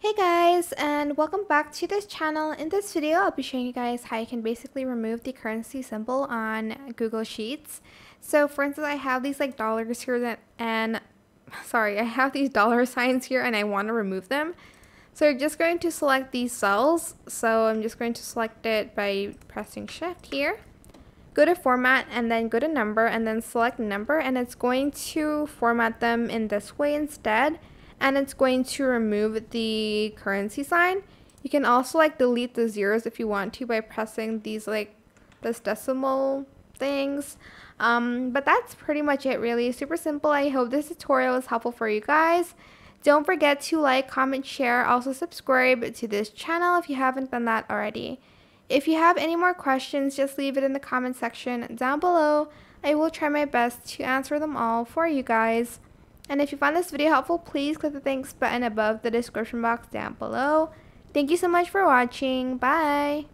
Hey guys, and welcome back to this channel. In this video, I'll be showing you guys how you can basically remove the currency symbol on Google Sheets. So for instance, I have these like dollars here I have these dollar signs here and I want to remove them. So you're just going to select these cells. So I'm just going to select it by pressing shift here. Go to format and then go to number and then select number, and it's going to format them in this way instead. And it's going to remove the currency sign. You can also like delete the zeros if you want to by pressing these this decimal things. But that's pretty much it, really. Super simple. I hope this tutorial was helpful for you guys. Don't forget to like, comment, share, also subscribe to this channel if you haven't done that already. If you have any more questions, just leave it in the comment section down below. I will try my best to answer them all for you guys. And if you found this video helpful, please click the thanks button above the description box down below. Thank you so much for watching. Bye!